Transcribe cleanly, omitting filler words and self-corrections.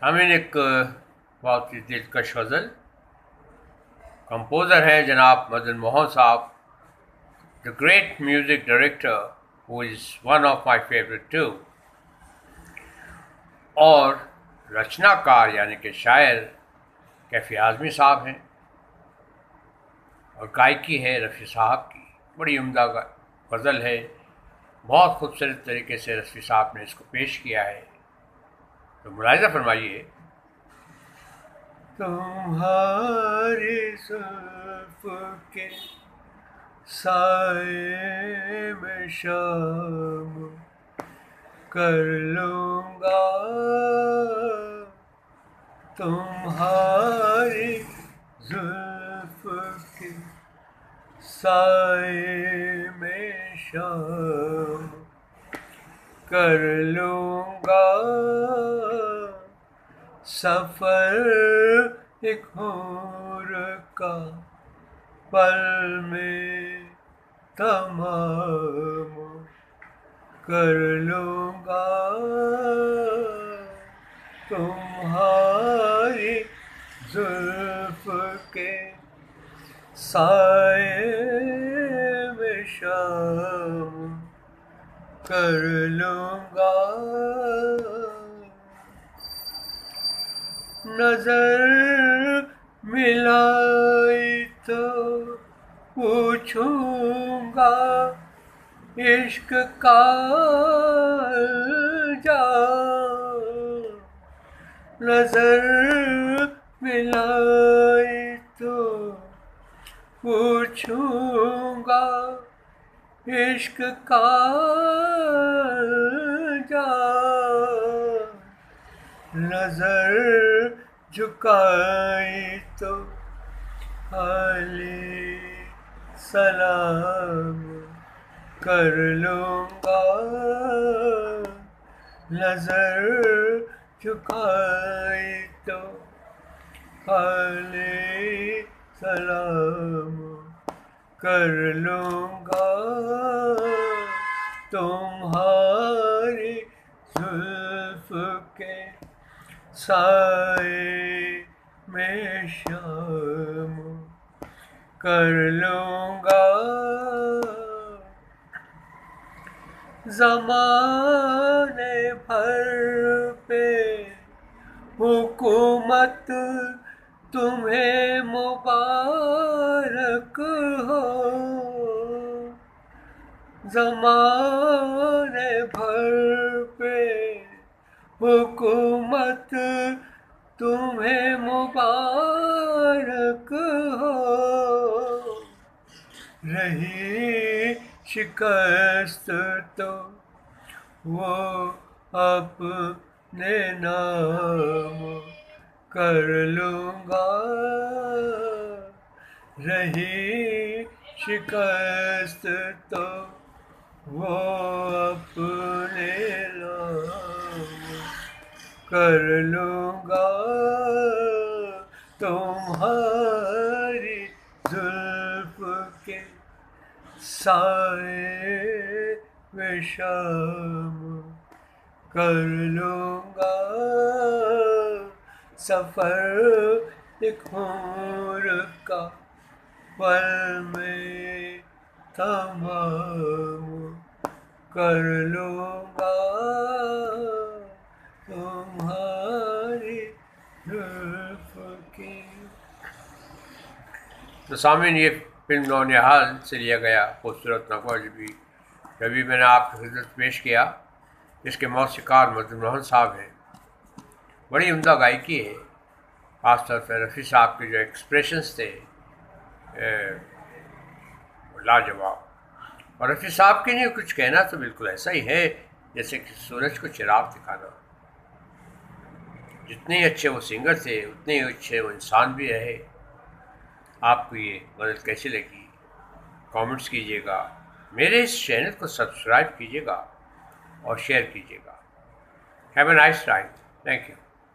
ہمیں ایک بہت ہی دلکش غزل کمپوزر ہیں جناب مدن موہن صاحب، the great music director who is one of my favorite too، اور رچنا کار یعنی کہ شاعر کیفی اعظمی صاحب ہیں، اور گائکی ہے رفیع صاحب کی۔ بڑی عمدہ غزل ہے، بہت خوبصورت طریقے سے رفیع صاحب نے اس کو پیش کیا ہے، تو ملاحظہ فرمائیے۔ تمہاری زلف کے سائے میں شام کر لوں گا، تمہاری زلف کے سائے میں شام کر لوں گا، سفر ایک حور کا پل میں تمام کر لوں گا، تمہاری زلف کے سائے میں شام کر لوں گا، نظر ملائی تو پوچھوں گا عشق کا الجام، نظر ملائی تو پوچھوں گا عشق کا الجام، نظر جھکائی تو خالی سلام کر لوں گا، نظر جھکائی تو خالی سلام کر لوں گا، تمہاری زلف کے سائے میں شام کر لوں گا، زمانے بھر پہ حکومت تمہیں مبارک ہو، زمانے بھر پہ حکومت تمہیں مبارک ہو، رہی شکست تو وہ اپنے نام کر لوں گا، رہی شکست تو وہ اپنے نام کر لوں گا، تمہاری زلف کے سائے میں شام کر لوں گا، سفر ایک حور کا پل میں تمام کر لوں گا، تمہاری زلف کی۔ تو سامعین، یہ فلم نونہال سے لیا گیا خوبصورت نغمہ جبھی میں نے آپ کی خدمت پیش کیا، اس کے موسیقار مدن موہن صاحب ہیں۔ بڑی عمدہ گائکی ہے، خاص طور پہ رفیع صاحب کے جو ایکسپریشنس تھے لاجواب، اور رفیع صاحب کے لیے کچھ کہنا تو بالکل ایسا ہی ہے جیسے کہ سورج کو چراغ دکھانا۔ جتنے اچھے وہ سنگر تھے اتنے اچھے وہ انسان بھی رہے۔ آپ کو یہ غزل کیسی لگی کامنٹس کیجیے گا، میرے اس چینل کو سبسکرائب کیجیے گا اور شیئر کیجیے گا۔ Have a nice time, thank you.